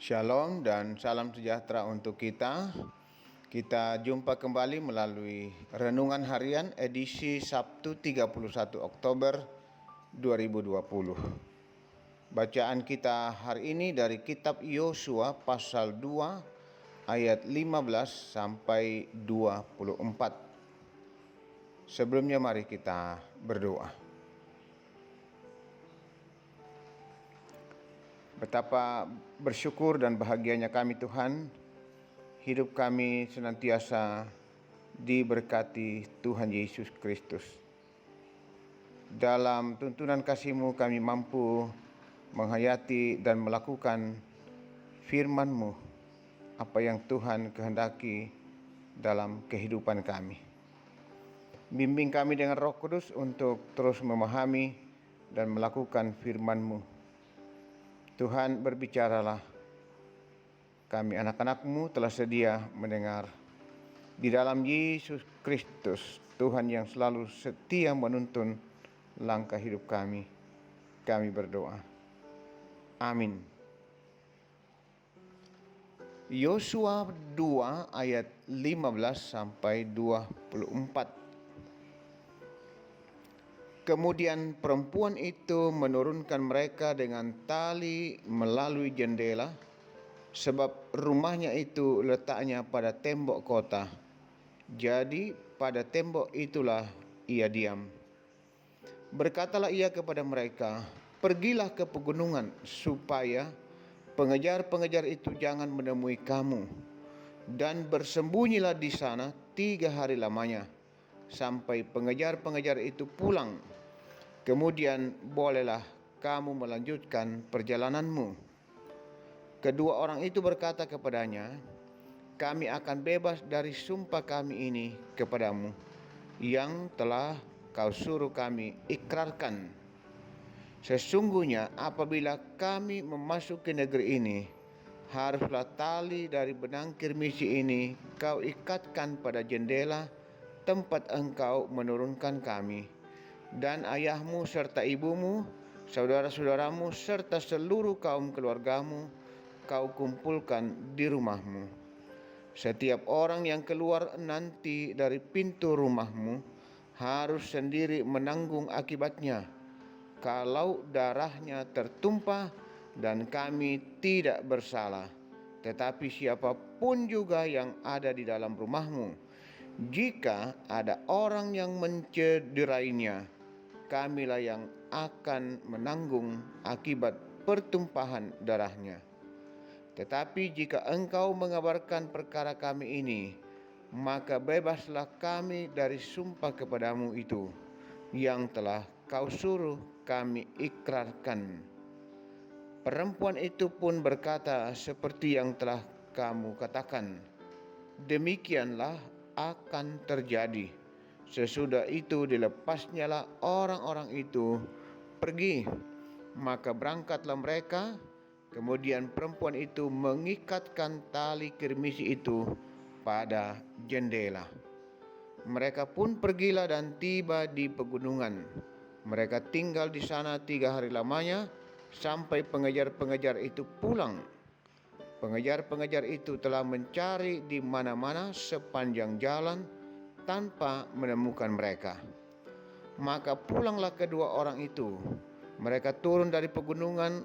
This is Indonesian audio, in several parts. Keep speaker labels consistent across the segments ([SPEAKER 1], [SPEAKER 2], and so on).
[SPEAKER 1] Shalom dan salam sejahtera untuk kita. Kita jumpa kembali melalui Renungan Harian edisi Sabtu 31 Oktober 2020. Bacaan kita hari ini dari kitab Yosua pasal 2 ayat 15 sampai 24. Sebelumnya mari kita berdoa. Betapa bersyukur dan bahagianya kami Tuhan, hidup kami senantiasa diberkati Tuhan Yesus Kristus. Dalam tuntunan kasih-Mu kami mampu menghayati dan melakukan firman-Mu, apa yang Tuhan kehendaki dalam kehidupan kami. Bimbing kami dengan Roh Kudus untuk terus memahami dan melakukan firman-Mu. Tuhan, berbicaralah. Kami anak-anak-Mu telah sedia mendengar. Di dalam Yesus Kristus, Tuhan yang selalu setia menuntun langkah hidup kami berdoa. Amin. Yosua 2 ayat 15 sampai 24. Kemudian perempuan itu menurunkan mereka dengan tali melalui jendela, sebab rumahnya itu letaknya pada tembok kota. Jadi pada tembok itulah ia diam. Berkatalah ia kepada mereka, "Pergilah ke pegunungan, supaya pengejar-pengejar itu jangan menemui kamu. Dan bersembunyilah di sana 3 hari lamanya, sampai pengejar-pengejar itu pulang. Kemudian bolehlah kamu melanjutkan perjalananmu." Kedua orang itu berkata kepadanya, "Kami akan bebas dari sumpah kami ini kepadamu, yang telah kau suruh kami ikrarkan. Sesungguhnya apabila kami memasuki negeri ini, haruslah tali dari benang kirmisi ini kau ikatkan pada jendela tempat engkau menurunkan kami. Dan ayahmu serta ibumu, saudara-saudaramu, serta seluruh kaum keluargamu kau kumpulkan di rumahmu. Setiap orang yang keluar nanti dari pintu rumahmu harus sendiri menanggung akibatnya, kalau darahnya tertumpah dan kami tidak bersalah. Tetapi siapapun juga yang ada di dalam rumahmu, jika ada orang yang mencederainya, kamilah yang akan menanggung akibat pertumpahan darahnya. Tetapi jika engkau mengabarkan perkara kami ini, maka bebaslah kami dari sumpah kepadamu itu, yang telah kau suruh kami ikrarkan." Perempuan itu pun berkata seperti yang telah kamu katakan. Demikianlah akan terjadi. Sesudah itu dilepasnyalah orang-orang itu pergi. Maka berangkatlah mereka. Kemudian perempuan itu mengikatkan tali kirmisi itu pada jendela. Mereka pun pergilah dan tiba di pegunungan. Mereka tinggal di sana 3 hari lamanya, sampai pengejar-pengejar itu pulang. Pengejar-pengejar itu telah mencari di mana-mana sepanjang jalan tanpa menemukan mereka. Maka pulanglah kedua orang itu. Mereka turun dari pegunungan,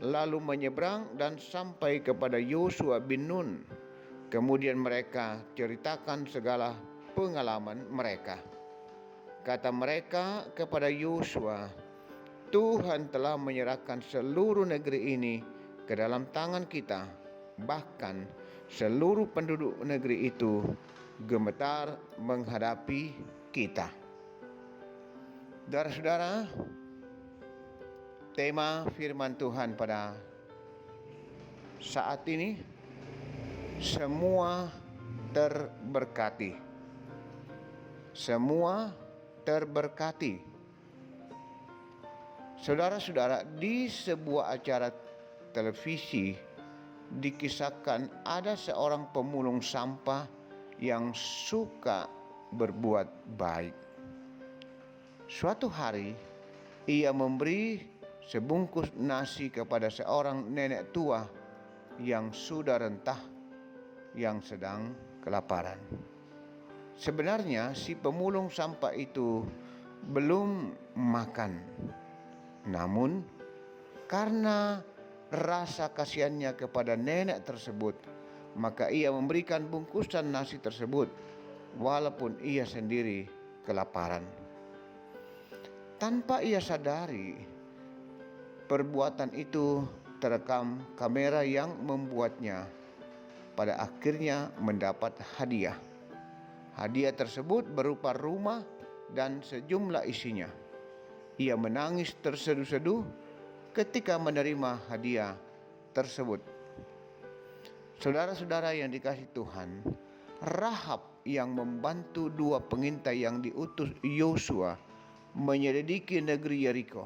[SPEAKER 1] lalu menyeberang dan sampai kepada Yosua bin Nun. Kemudian mereka ceritakan segala pengalaman mereka. Kata mereka kepada Yosua, "Tuhan telah menyerahkan seluruh negeri ini ke dalam tangan kita. Bahkan seluruh penduduk negeri itu gemetar menghadapi kita." Saudara-saudara, tema firman Tuhan pada saat ini, semua terberkati. Semua terberkati. Saudara-saudara, di sebuah acara televisi dikisahkan ada seorang pemulung sampah yang suka berbuat baik. Suatu hari ia memberi sebungkus nasi kepada seorang nenek tua yang sudah rentah, yang sedang kelaparan. Sebenarnya si pemulung sampah itu belum makan, namun karena rasa kasihannya kepada nenek tersebut, maka ia memberikan bungkusan nasi tersebut walaupun ia sendiri kelaparan. Tanpa ia sadari, perbuatan itu terekam kamera yang membuatnya pada akhirnya mendapat hadiah. Hadiah tersebut berupa rumah dan sejumlah isinya. Ia menangis terseduh-seduh ketika menerima hadiah tersebut. Saudara-saudara yang dikasihi Tuhan, Rahab yang membantu dua pengintai yang diutus Yosua menyelidiki negeri Yeriko.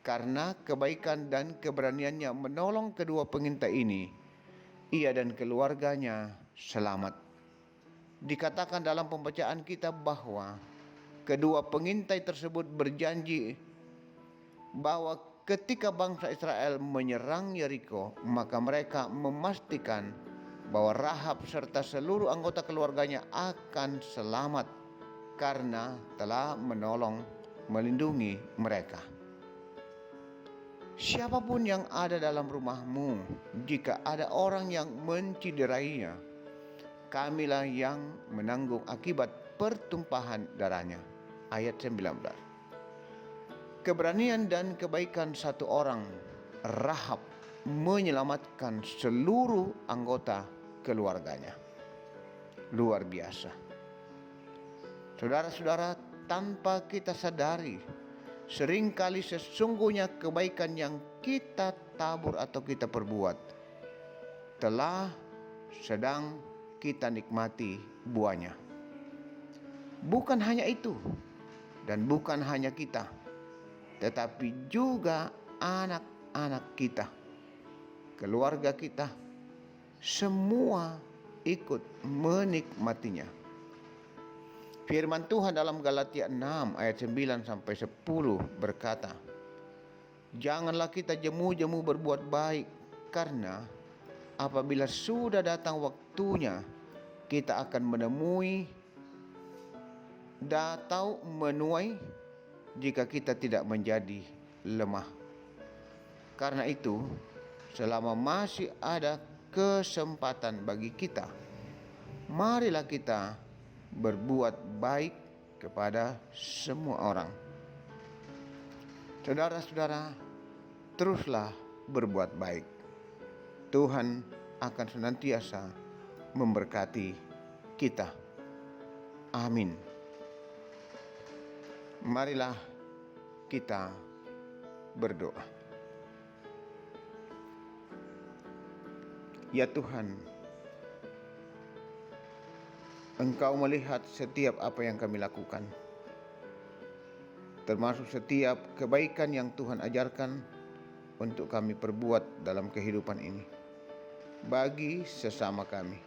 [SPEAKER 1] Karena kebaikan dan keberaniannya menolong kedua pengintai ini, ia dan keluarganya selamat. Dikatakan dalam pembacaan kita bahwa kedua pengintai tersebut berjanji bahwa ketika bangsa Israel menyerang Yeriko, maka mereka memastikan bahwa Rahab serta seluruh anggota keluarganya akan selamat karena telah menolong, melindungi mereka. Siapapun yang ada dalam rumahmu, jika ada orang yang menciderainya, kamilah yang menanggung akibat pertumpahan darahnya. Ayat 19. Keberanian dan kebaikan satu orang, Rahab, menyelamatkan seluruh anggota keluarganya. Luar biasa. Saudara-saudara, tanpa kita sadari, seringkali sesungguhnya kebaikan yang kita tabur atau kita perbuat telah sedang kita nikmati buahnya. Bukan hanya itu, dan bukan hanya kita, tetapi juga anak-anak kita, keluarga kita, semua ikut menikmatinya. Firman Tuhan dalam Galatia 6 ayat 9 sampai 10 berkata, "Janganlah kita jemu-jemu berbuat baik, karena apabila sudah datang waktunya, kita akan menemui atau menuai jika kita tidak menjadi lemah. Karena itu, selama masih ada kesempatan bagi kita, marilah kita berbuat baik kepada semua orang." Saudara-saudara, teruslah berbuat baik. Tuhan akan senantiasa memberkati kita. Amin. Marilah kita berdoa. Ya Tuhan, Engkau melihat setiap apa yang kami lakukan, termasuk setiap kebaikan yang Tuhan ajarkan untuk kami perbuat dalam kehidupan ini bagi sesama kami.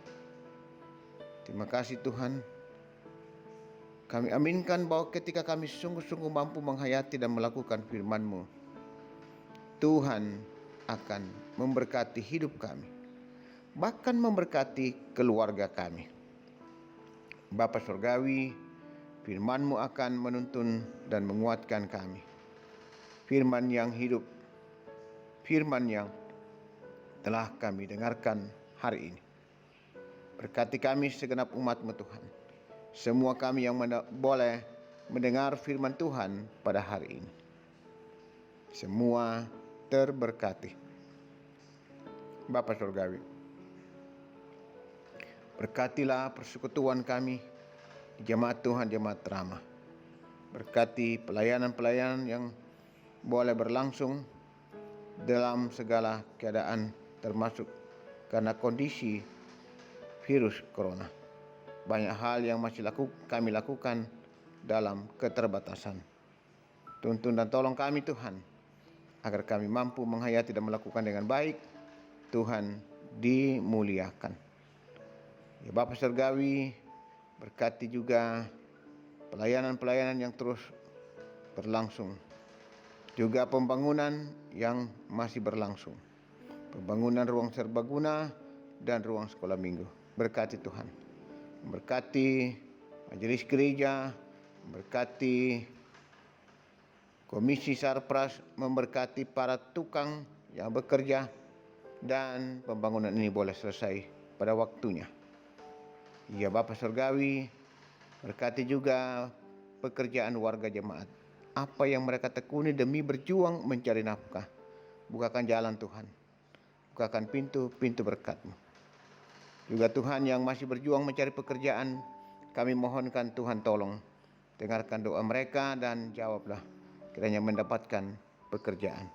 [SPEAKER 1] Terima kasih Tuhan. Kami aminkan bahwa ketika kami sungguh-sungguh mampu menghayati dan melakukan firman-Mu, Tuhan akan memberkati hidup kami, bahkan memberkati keluarga kami. Bapa Surgawi, firman-Mu akan menuntun dan menguatkan kami. Firman yang hidup, firman yang telah kami dengarkan hari ini. Berkati kami segenap umat-Mu Tuhan. Semua kami yang boleh mendengar firman Tuhan pada hari ini, semua terberkati. Bapa Surgawi, berkatilah persekutuan kami, jemaat Tuhan, jemaat Ramah. Berkati pelayanan-pelayanan yang boleh berlangsung dalam segala keadaan, termasuk karena kondisi virus corona. Banyak hal yang masih kami lakukan dalam keterbatasan. Tuntun dan tolong kami Tuhan, agar kami mampu menghayati dan melakukan dengan baik. Tuhan dimuliakan. Ya Bapa Surgawi, berkati juga pelayanan-pelayanan yang terus berlangsung, juga pembangunan yang masih berlangsung. pembangunan ruang serbaguna, dan ruang sekolah minggu. Berkati Tuhan. Memberkati majelis gereja, memberkati komisi sarpras, memberkati para tukang yang bekerja, dan pembangunan ini boleh selesai pada waktunya. Ya Bapa Surgawi, berkati juga pekerjaan warga jemaat. Apa yang mereka tekuni demi berjuang mencari nafkah. Bukakan jalan Tuhan. Bukakan pintu-pintu berkat-Mu. Juga Tuhan yang masih berjuang mencari pekerjaan, kami mohonkan Tuhan tolong. Dengarkan doa mereka dan jawablah kiranya mendapatkan pekerjaan.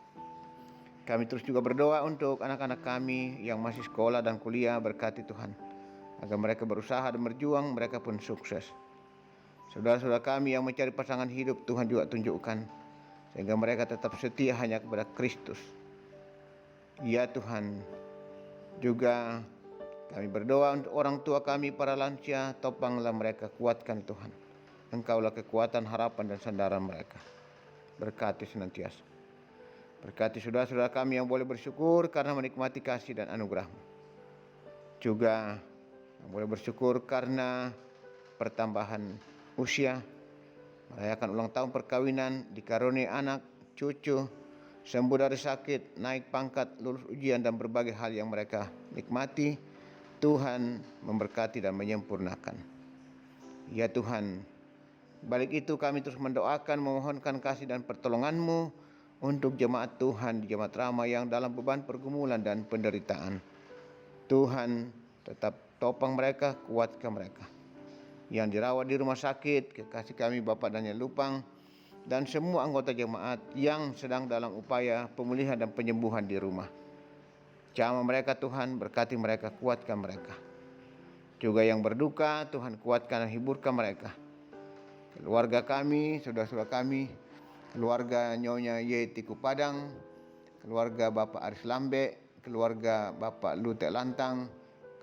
[SPEAKER 1] Kami terus juga berdoa untuk anak-anak kami yang masih sekolah dan kuliah, berkati Tuhan. Agar mereka berusaha dan berjuang, mereka pun sukses. Saudara-saudara kami yang mencari pasangan hidup, Tuhan juga tunjukkan. Sehingga mereka tetap setia hanya kepada Kristus. Ya Tuhan, juga kami berdoa untuk orang tua kami, para lansia, topanglah mereka, kuatkan Tuhan. Engkaulah kekuatan, harapan, dan sandaran mereka. Berkati senantiasa. Berkati saudara-saudara kami yang boleh bersyukur karena menikmati kasih dan anugerah-Mu. Juga yang boleh bersyukur karena pertambahan usia, merayakan ulang tahun perkawinan, dikaruniai anak, cucu, sembuh dari sakit, naik pangkat, lulus ujian, dan berbagai hal yang mereka nikmati. Tuhan memberkati dan menyempurnakan. Ya Tuhan, balik itu kami terus mendoakan, memohonkan kasih dan pertolongan-Mu untuk jemaat Tuhan di Jemaat Rama yang dalam beban pergumulan dan penderitaan. Tuhan tetap topang mereka, kuatkan mereka. Yang dirawat di rumah sakit, kekasih kami Bapak Daniel Lupang, dan semua anggota jemaat yang sedang dalam upaya pemulihan dan penyembuhan di rumah. Jamah mereka Tuhan, berkati mereka, kuatkan mereka. Juga yang berduka, Tuhan kuatkan dan hiburkan mereka. Keluarga kami, saudara-saudara kami, keluarga Nyonya Yeti Kupadang, keluarga Bapak Aris Lambe, keluarga Bapak Lute Lantang,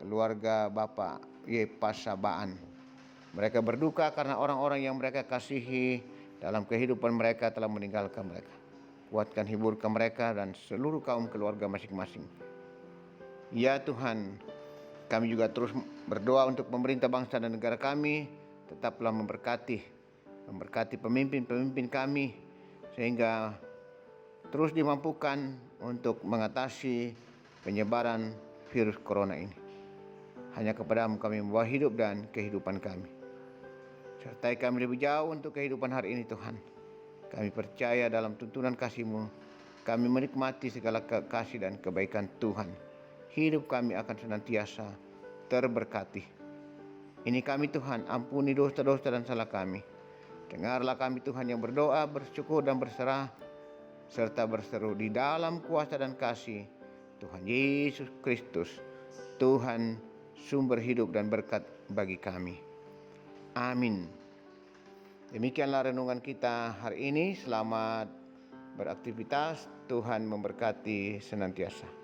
[SPEAKER 1] keluarga Bapak Pasabaan. Mereka berduka karena orang-orang yang mereka kasihi dalam kehidupan mereka telah meninggalkan mereka. Kuatkan, hiburkan mereka dan seluruh kaum keluarga masing-masing. Ya Tuhan, kami juga terus berdoa untuk pemerintah bangsa dan negara kami. Tetaplah memberkati pemimpin-pemimpin kami, sehingga terus dimampukan untuk mengatasi penyebaran virus corona ini. Hanya kepadamu kami membawa hidup dan kehidupan kami. Sertai kami lebih jauh untuk kehidupan hari ini Tuhan. Kami percaya dalam tuntunan kasih-Mu, kami menikmati segala kasih dan kebaikan Tuhan. Hidup kami akan senantiasa terberkati. Ini kami Tuhan, ampuni dosa-dosa dan salah kami. Dengarlah kami Tuhan yang berdoa, bersyukur dan berserah, serta berseru di dalam kuasa dan kasih Tuhan Yesus Kristus, Tuhan sumber hidup dan berkat bagi kami. Amin. Demikianlah renungan kita hari ini. Selamat beraktivitas. Tuhan memberkati senantiasa.